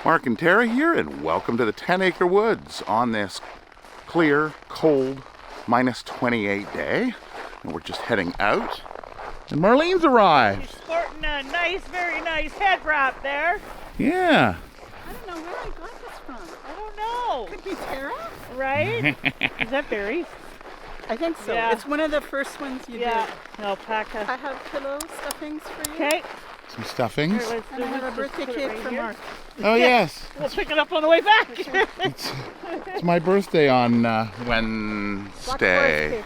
Mark and Tara here, and welcome to the 10 Acre Woods on this clear, cold, minus 28 day. And we're just heading out. And Marlene's arrived. She's sporting a nice, very nice head wrap there. Yeah. I don't know where I got this from. I don't know. Could be Tara? Right? Is that Barry? I think so. Yeah. It's one of the first ones you Yeah. did. Alpaca. I have pillow stuffings for you. Okay. Some stuffings. Here, let's And I have a just birthday put it cake right for here. Mark. Oh, yes. We'll pick it up on the way back. It's my birthday on Wednesday. Cake.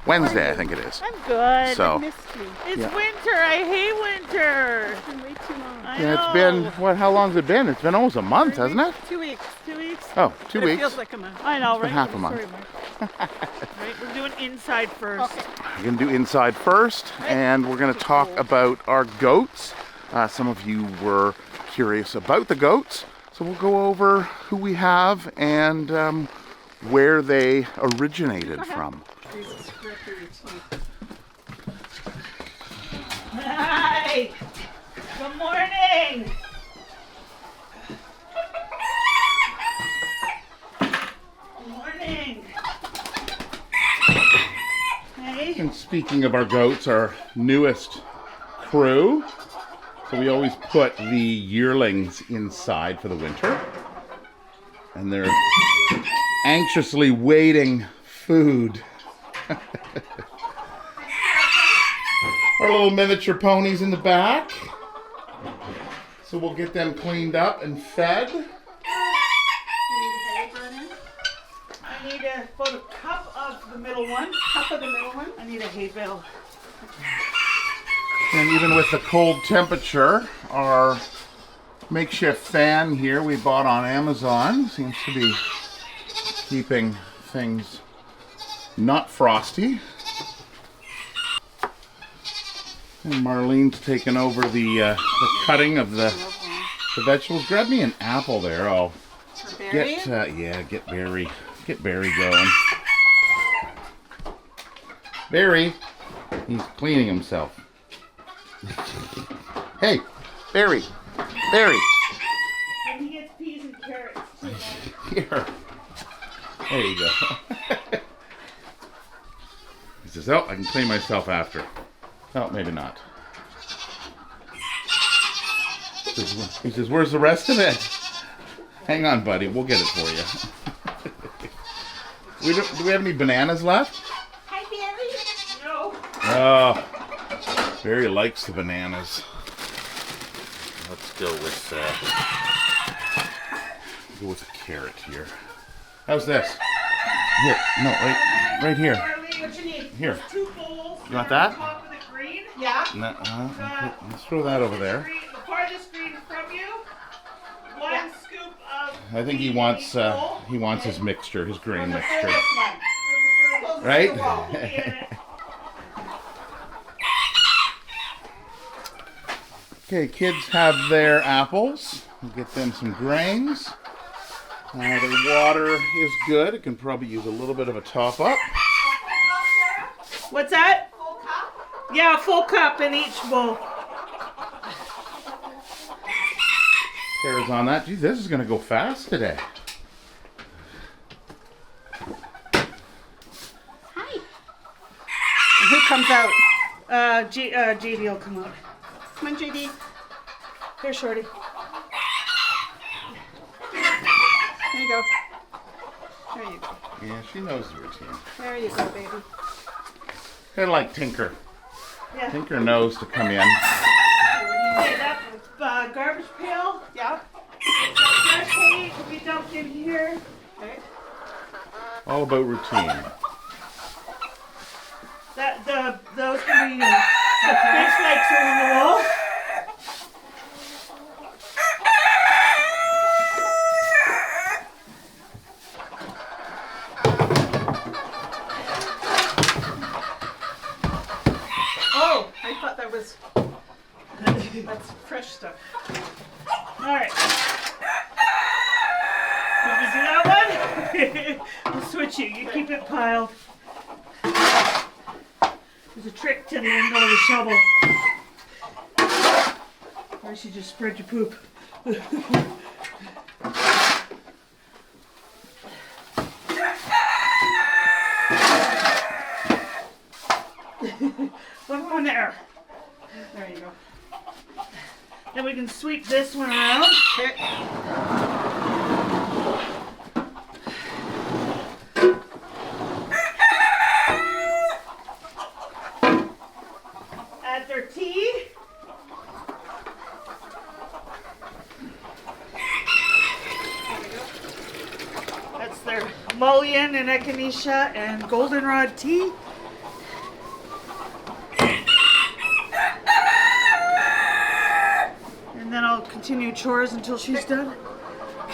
Wednesday, I think it is. I'm good. So, I missed you. It's Yeah. winter. I hate winter. It's been way too long. I yeah, know. it's been, what, how long's it been? It's been almost a month, hasn't it? 2 weeks. 2 weeks. Oh, 2 But it weeks. feels like a month. I know, right? been half a month. Sorry, Mark. Right, we're doing inside first. Okay. We're going to do inside first, and we're going to talk about our goats. Some of you were curious about the goats, so we'll go over who we have and where they originated from. Jesus, rip your teeth. Hi. Good morning. Good morning. Hey. And speaking of our goats, our newest crew, so we always put the yearlings inside for the winter, and they're anxiously waiting food. Our little miniature ponies in the back, so we'll get them cleaned up and fed. You need hay, Brennan? I need a cup of the middle one. Cup of the middle one? I need a hay bale. And even with the cold temperature, our makeshift fan here we bought on Amazon seems to be keeping things not frosty. And Marlene's taken over the cutting of the vegetables. Grab me an apple there. Oh, For Barry? get Barry going. Barry, he's cleaning himself. Hey, Barry. And he gets peas and carrots too. Here. There you go. He says, oh, I can clean myself after. Oh, maybe not. He says, where's the rest of it? Hang on, buddy. We'll get it for you. Do we have any bananas left? Hi, Barry. No. Oh, Barry likes the bananas. Let's go with a carrot here. How's this? Here, no, right here. Marlene, what you need? Here. 2 bowls. You want that? Top of the green. Yeah. No, let's throw that over there. The farthest green from you. 1 scoop of. I think he wants his mixture, his grain mixture. This one. Close to Right? the wall. In it. Okay, kids have their apples. We'll get them some grains. The water is good. It can probably use a little bit of a top up. What's that? Full cup? Yeah, a full cup in each bowl. Tara's on that. Geez, this is going to go fast today. Hi. And who comes out? JD will come out. Come on, JD. Here, Shorty. There you go. There you go. Yeah, she knows the routine. There you go, baby. Kind of like Tinker. Yeah. Tinker knows to come in. Okay, that garbage pail. Yeah. Fresh hay to be dumped in here. Okay. All about routine. Those can be the fish flakes are on the wall. Oh, I thought that was. That's fresh stuff. All right. Did you do that one? We'll switch you. You keep it piled. There's a trick to the end of the shovel. Or you should just spread your poop. One there. There you go. Then we can sweep this one around. Okay. Add their tea. That's their mullein and echinacea and goldenrod tea. And then I'll continue chores until she's done.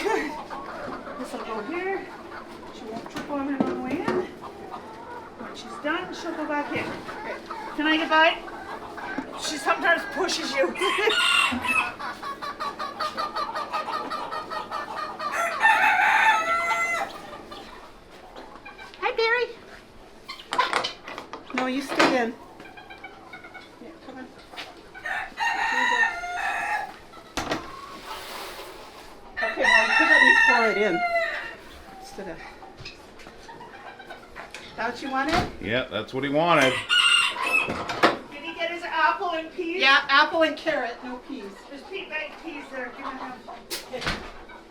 Good. This will go here. She won't trip on it on the way in. When she's done, she'll go back in. Can I get by? She sometimes pushes you. Hi, Barry. No, you stay in. Yeah, come on. Here you go. Okay, well, you could let me pour it in. Instead of... That what you wanted? Yeah, that's what he wanted. Did he get his apple and peas? Yeah, apple and carrot, no peas. There's baked peas there. Give me them.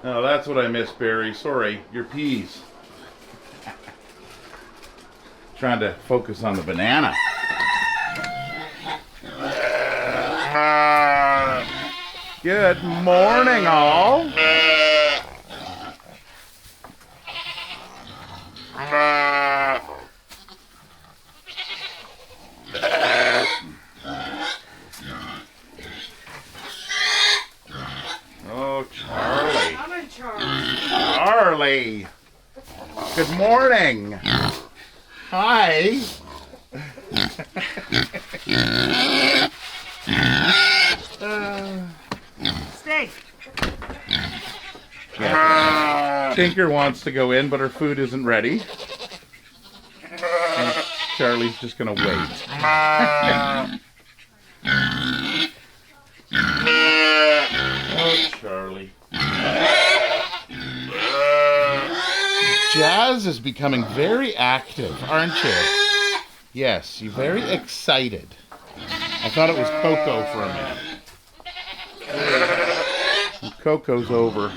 Oh, that's what I missed, Barry. Sorry, your peas. Trying to focus on the banana. Good morning, all. Oh, Charlie. I'm in charge. Charlie. Good morning. Hi. Stay. Tinker wants to go in, but her food isn't ready. And Charlie's just gonna wait. Oh, Charlie. Jazz is becoming very active, aren't you? Yes, you're very excited. I thought it was Coco for a minute. Coco's over.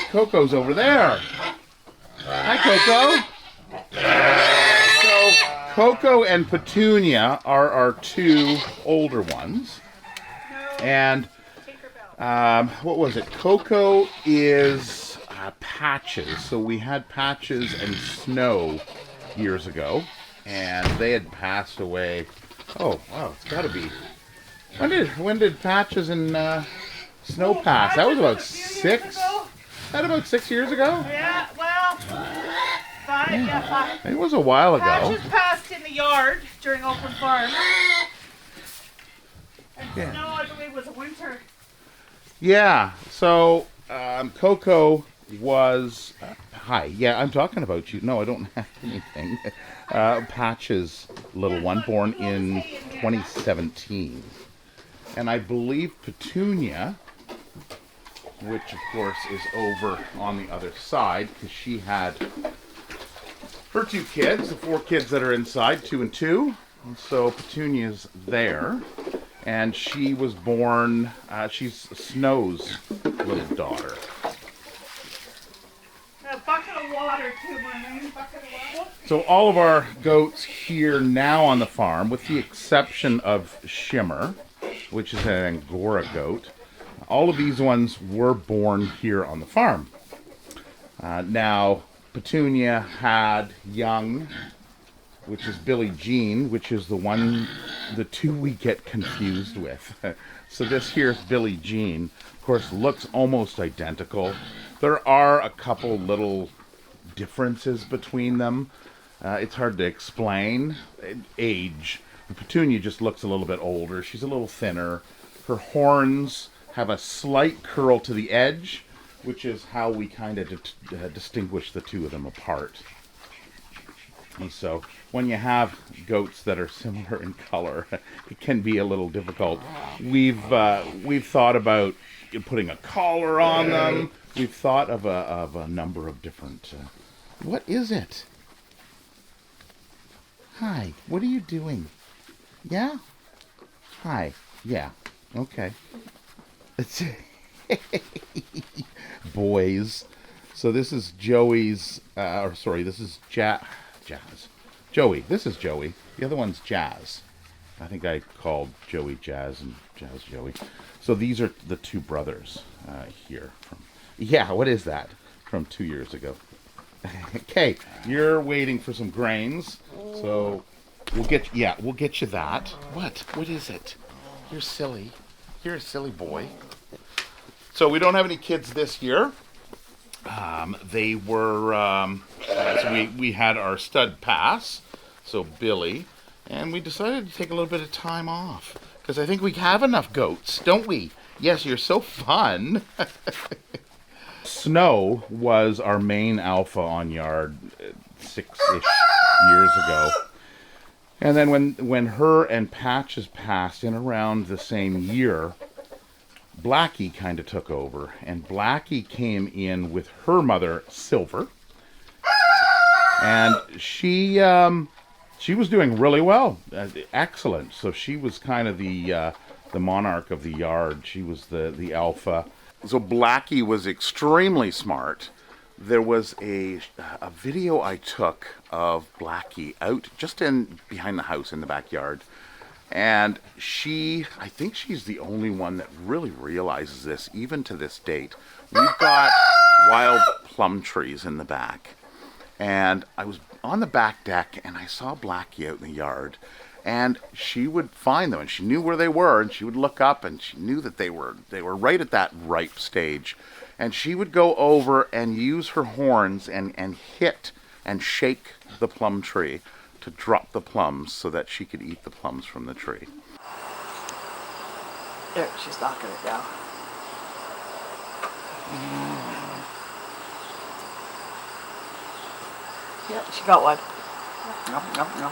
Coco's over there. Hi, Coco. So, Coco and Petunia are our two older ones. And what was it? Coco is Patches. So we had Patches and Snow years ago, and they had passed away. Oh wow, it's got to be. When did Patches and Snow pass? That was about 6. That about 6 years ago. Yeah, well, 5. Yeah, 5. It was a while ago. Patches passed in the yard during open farm. And Yeah. Snow, I believe, was a winter. Yeah. So Coco was. Hi. Yeah, I'm talking about you. No, I don't have anything. Patches, little one, born in 2017. And I believe Petunia, which of course is over on the other side, because she had her 2 kids, the 4 kids that are inside, 2 and 2. And so Petunia's there. And she was born, she's Snow's little daughter. A bucket of water, too, my name. Bucket of water. So all of our goats here now on the farm, with the exception of Shimmer, which is an Angora goat, all of these ones were born here on the farm. Now, Petunia had young, which is Billie Jean, which is the 2 we get confused with. So this here is Billie Jean. Of course, looks almost identical. There are a couple little differences between them. It's hard to explain. Age. Petunia just looks a little bit older. She's a little thinner. Her horns have a slight curl to the edge, which is how we kind of distinguish the 2 of them apart. And so when you have goats that are similar in color, it can be a little difficult. We've thought about putting a collar on them. We've thought of a number of different... what is it? Hi, what are you doing? Yeah? Hi, yeah, okay. It's boys. So this is Joey's, this is Jazz. Joey, this is Joey. The other one's Jazz. I think I called Joey Jazz and Jazz Joey. So these are the two brothers here. What is that? From 2 years ago. Okay, you're waiting for some grains. So we'll get you that. What? What is it? You're silly. You're a silly boy. So we don't have any kids this year. They were, so we had our stud pass, so Billy, and we decided to take a little bit of time off, because I think we have enough goats, don't we? Yes, you're so fun. Snow was our main alpha on yard 6-ish years ago. And then when her and Patches passed in around the same year, Blackie kind of took over, and Blackie came in with her mother, Silver, and she was doing really well, excellent. So she was kind of the monarch of the yard. She was the alpha. So Blackie was extremely smart. There was a video I took of Blackie out just behind the house in the backyard. And I think she's the only one that really realizes this, even to this date. We've got wild plum trees in the back. And I was on the back deck, and I saw Blackie out in the yard. And she would find them, and she knew where they were, and she would look up, and she knew that they were right at that ripe stage. And she would go over and use her horns and hit and shake the plum tree to drop the plums so that she could eat the plums from the tree. There, she's knocking it down. Yep, she got one. No.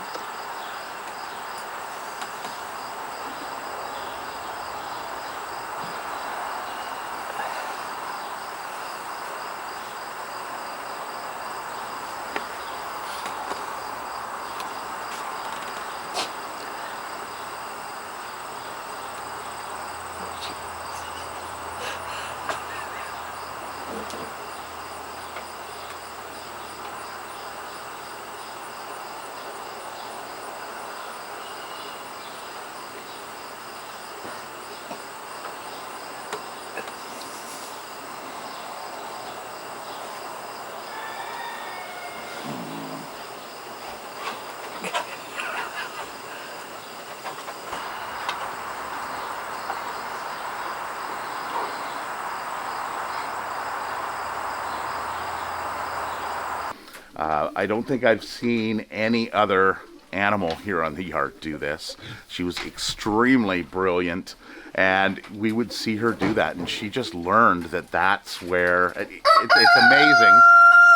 I don't think I've seen any other animal here on the yard do this. She was extremely brilliant, and we would see her do that, and she just learned that that's where... It's amazing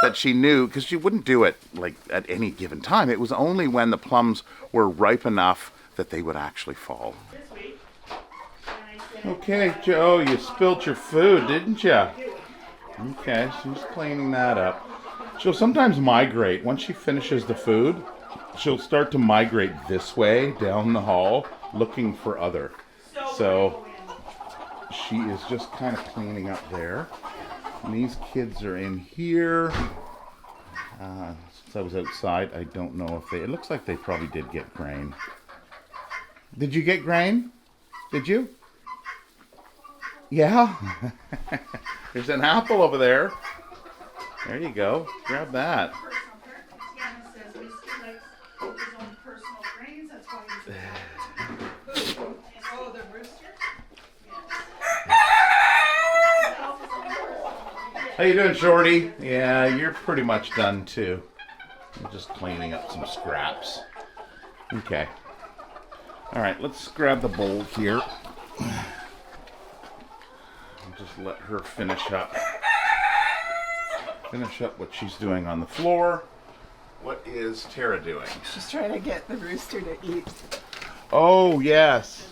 that she knew, because she wouldn't do it like at any given time. It was only when the plums were ripe enough that they would actually fall. Okay, Joe, you spilt your food, didn't you? Okay, she's cleaning that up. She'll sometimes migrate. Once she finishes the food, she'll start to migrate this way down the hall looking for other. So she is just kind of cleaning up there. And these kids are in here. Since I was outside, I don't know if it looks like they probably did get grain. Did you get grain? Did you? Yeah? There's an apple over there. There you go. Grab that. Oh, the rooster? How you doing, Shorty? Yeah, you're pretty much done too. I'm just cleaning up some scraps. Okay. All right, let's grab the bowl here. I'll just let her finish up what she's doing on the floor. What is Tara doing? She's trying to get the rooster to eat. Oh, yes.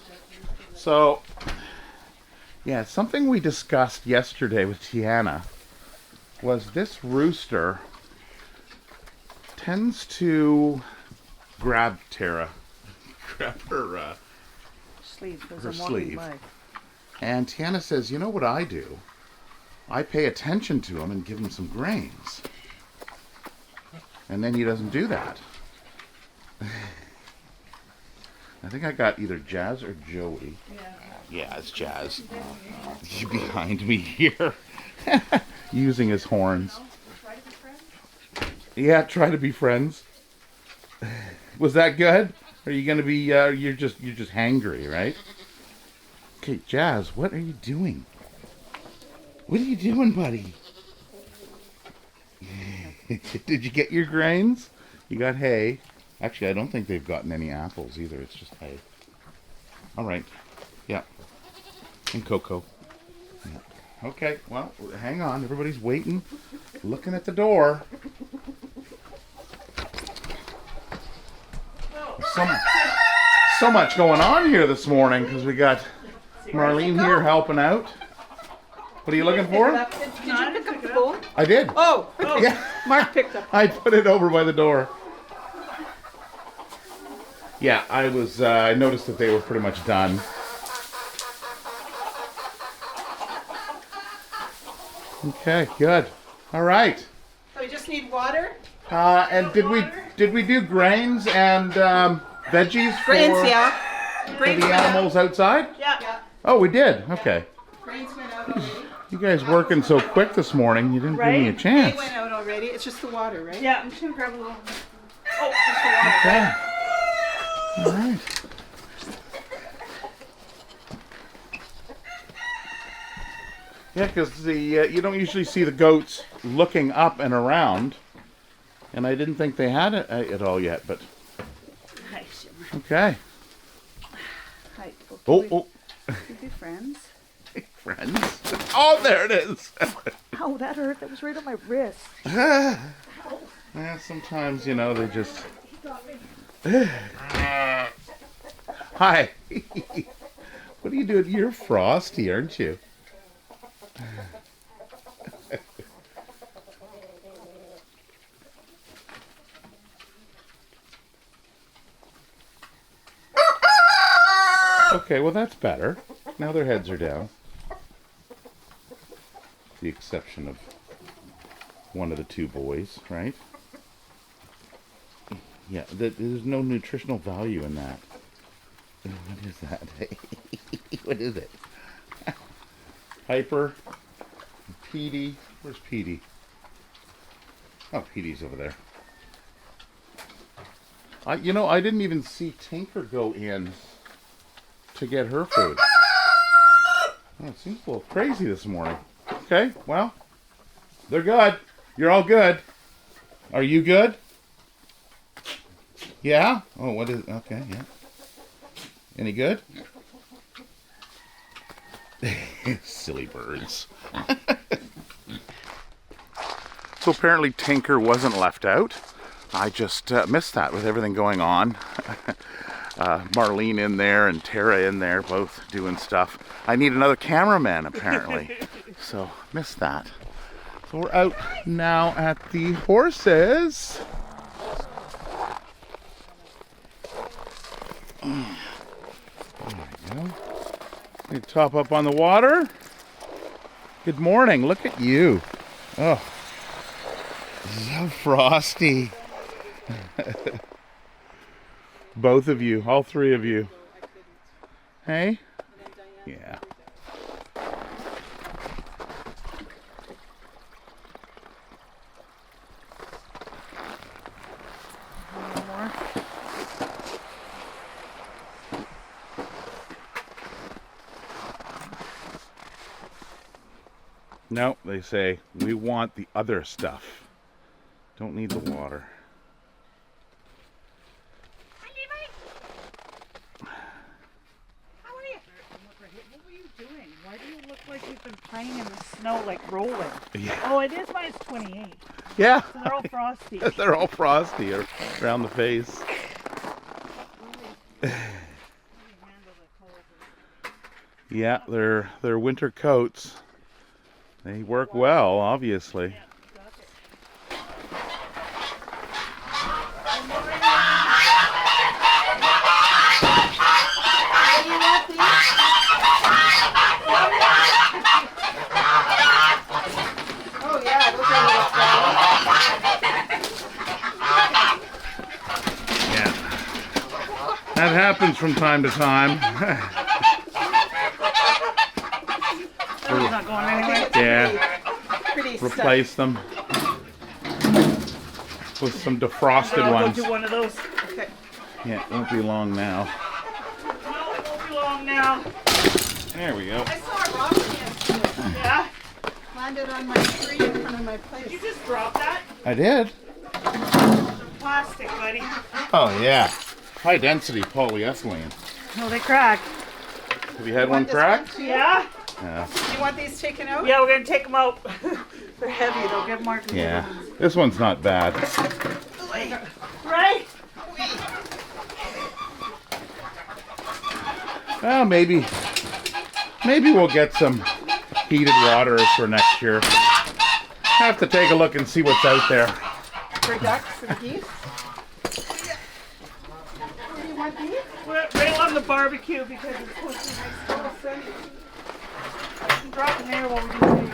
So, Yeah, something we discussed yesterday with Tiana was this rooster tends to grab Tara, grab her Sleeve. There's her a walking sleeve. leg. And Tiana says, you know what I do? I pay attention to him and give him some grains. And then he doesn't do that. I think I got either Jazz or Joey. Yeah, it's Jazz. He's behind me here. Using his horns. Yeah, try to be friends. Was that good? Are you gonna be you're just hangry, right? Okay, Jazz, what are you doing? What are you doing, buddy? Did you get your grains? You got hay. Actually, I don't think they've gotten any apples either. It's just hay. All right. Yeah. And Coco. Yeah. Okay, well, hang on. Everybody's waiting, looking at the door. So much going on here this morning because we got Marlene here helping out. What are you looking for? Did you pick up the bowl? I did. Oh, Yeah. Mark picked up. I put it over by the door. Yeah, I noticed that they were pretty much done. Okay, good. All right. So we just need water? And did we do grains and veggies for, Grains, yeah. for Grains the went out. animals outside? Yeah. Oh, we did. Okay. Grains went out already. You guys working so quick this morning, you didn't give me a Right? chance. They went out already. It's just the water, right? Yeah, I'm just gonna grab a little. Oh, just the water. Okay. All right. Yeah, because you don't usually see the goats looking up and around, and I didn't think they had it all yet. But Hi, Shimmer. okay. Hi. Oh, We be friends. friends. Oh, there it is. Ow, that hurt. That was right on my wrist. Yeah, sometimes they just. Hi. What are you doing? You're Frosty, aren't you? Okay, well that's better. Now their heads are down. The exception of one of the two boys, right? Yeah, there's no nutritional value in that. What is that? What is it? Piper, Petey. Where's Petey? Oh, Petey's over there. I didn't even see Tinker go in to get her food. Oh, it seems a little crazy this morning. Okay, well, they're good. You're all good. Are you good? Yeah? Oh, what is... Okay, yeah. Any good? Silly birds. So apparently Tinker wasn't left out. I just missed that with everything going on. Marlene in there and Tara in there, both doing stuff. I need another cameraman apparently. So missed that. So we're out now at the horses. There we go. You top up on the water. Good morning. Look at you. Oh, so frosty. Both of you, all three of you. Hey? Yeah. No, they say, we want the other stuff. Don't need the water. Hi, Levi. How are you? What were you doing? Why do you look like you've been playing in the snow, like rolling? Yeah. Oh, it is minus 28. Yeah. So they're all frosty. They're all frosty around the face. Yeah, they're winter coats. They work well, obviously. Oh yeah, those are little Yeah. That happens from time to time. It's not going anywhere. Yeah, pretty stuff. replace them with some defrosted I'll go ones. do one of those. Okay. Yeah, it won't be long now. No, it won't be long now. There we go. I saw a rock yesterday. Yeah? Landed on my tree in front of my place. You just dropped that? I did. Plastic, buddy. Oh yeah, high density polyethylene. No, they crack. Have you had You one want this crack? too? Yeah? Yeah. You want these taken out? Yeah, we're going to take them out. They're heavy. They'll get marked. Yeah. This one's not bad. Right? Well, maybe we'll get some heated waters for next year. Have to take a look and see what's out there. For ducks and geese? Do you want these? Right on the barbecue because it's supposed to be nice little sun. I can drop in there while we do things.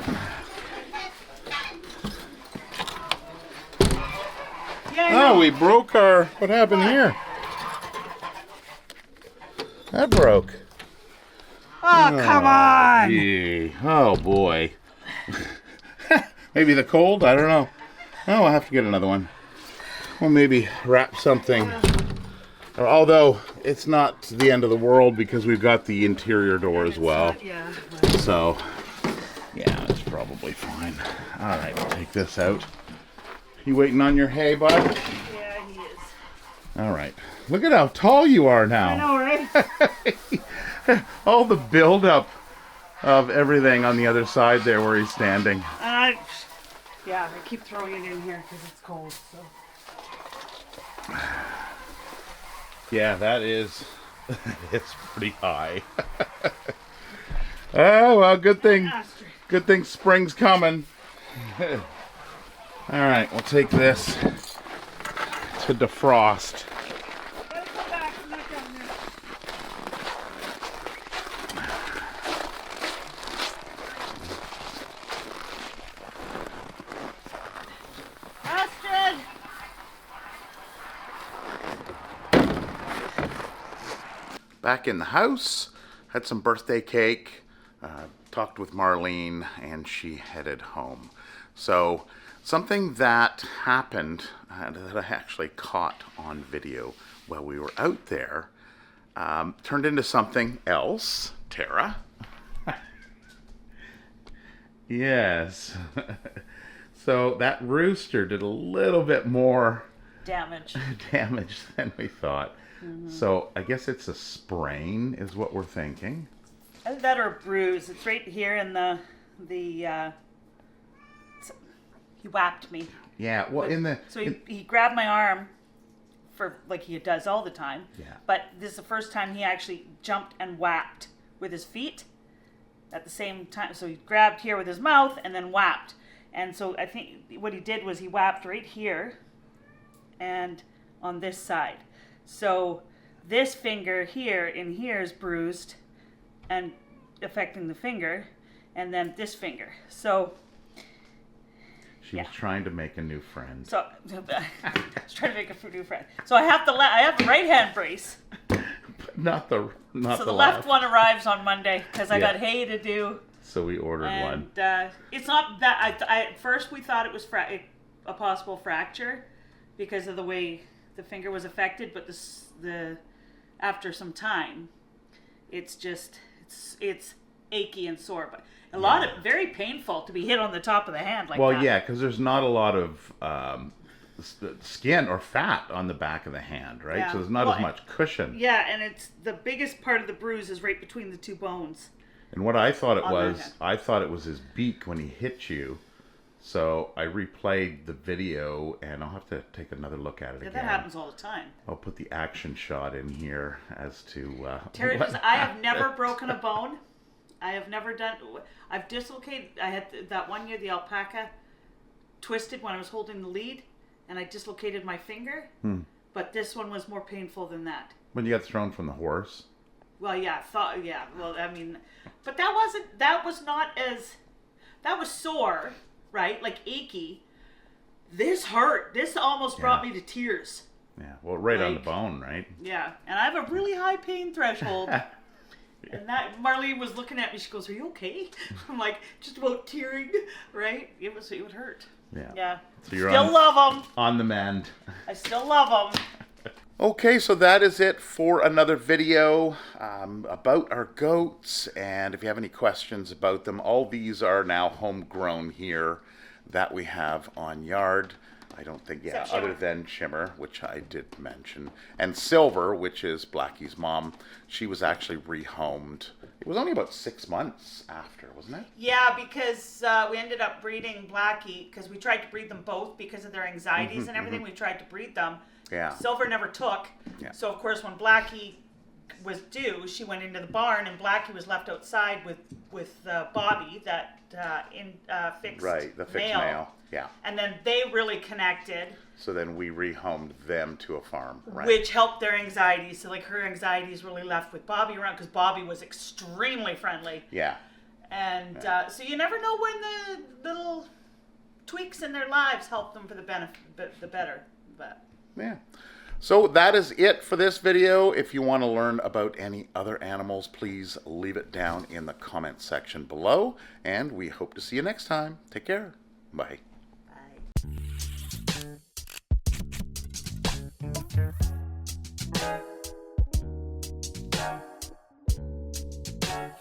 Yeah, I know. Oh, we broke our... What happened here? That broke. Oh, come on. Gee. Oh, boy. Maybe the cold? I don't know. Oh, I'll have to get another one. Well, maybe wrap something. Although, it's not the end of the world because we've got the interior door as well. Yeah. So, yeah, it's probably fine. All right, we'll take this out. You waiting on your hay, bud? Yeah, he is. All right. Look at how tall you are now. I know, right? All the buildup of everything on the other side there where he's standing. Yeah, I keep throwing it in here because it's cold. So. Yeah, that is, it's pretty high. Oh, well, good thing spring's coming. All right, we'll take this to defrost. Let's go back. I'm not down there. Astrid! Back in the house, had some birthday cake, talked with Marlene, and she headed home. So something that happened that I actually caught on video while we were out there turned into something else. Tara? Yes. So that rooster did a little bit more Damage. damage than we thought. So I guess it's a sprain is what we're thinking. Either that or a bruise. It's right here in the he whapped me. Yeah, well So he grabbed my arm for like he does all the time. Yeah. But this is the first time he actually jumped and whapped with his feet at the same time. So he grabbed here with his mouth and then whapped. And so I think what he did was he whapped right here and on this side. So this finger here in here is bruised and affecting the finger, and then this finger. So she was trying to make a new friend. I was trying to make a new friend. So I have the right hand brace. Not the So the left one arrives on Monday because I got hay to do. So we ordered one. It's not that at first we thought it was a possible fracture because of the way the finger was affected, but the after some time, it's achy and sore, but a lot of very painful to be hit on the top of the hand like that. Well, yeah, because there's not a lot of skin or fat on the back of the hand, right? Yeah. So there's not as much cushion. Yeah, and it's the biggest part of the bruise is right between the two bones. And what I thought it On that was, hand. I thought it was his beak when he hit you. So I replayed the video, and I'll have to take another look at it Yeah, again. that happens all the time. I'll put the action shot in here as to. Terry, I have never broken a bone, I have never done. I've dislocated. I had that one year the alpaca twisted when I was holding the lead, and I dislocated my finger. But this one was more painful than that. When you got thrown from the horse? Well, yeah, well, I mean, but that was not as, that was sore, right? Like achy. This hurt. This almost brought me to tears. Yeah, well, right on the bone, right? Yeah, and I have a really high pain threshold. And that Marlene was looking at me. She goes, "Are you okay?" I'm like, just about tearing, right? It would hurt. Yeah. So you're still love them. On the mend. I still love them. Okay, so that is it for another video about our goats. And if you have any questions about them, all these are now homegrown here that we have on yard. I don't think, other than Shimmer, which I did mention, and Silver, which is Blackie's mom. She was actually rehomed. It was only about 6 months after, wasn't it? Yeah, because we ended up breeding Blackie, because we tried to breed them both because of their anxieties and everything. We tried to breed them. Yeah. Silver never took. Yeah. So, of course, when Blackie was due, she went into the barn, and Blackie was left outside with Bobby, that fixed Right, the fixed male. Yeah. And then they really connected. So then we rehomed them to a farm, right? Which helped their anxieties. So, like, her anxieties really left with Bobby around, because Bobby was extremely friendly. Yeah. And so you never know when the little tweaks in their lives help them for the better. But yeah. So that is it for this video. If you want to learn about any other animals, please leave it down in the comment section below. And we hope to see you next time. Take care. Bye. Bye.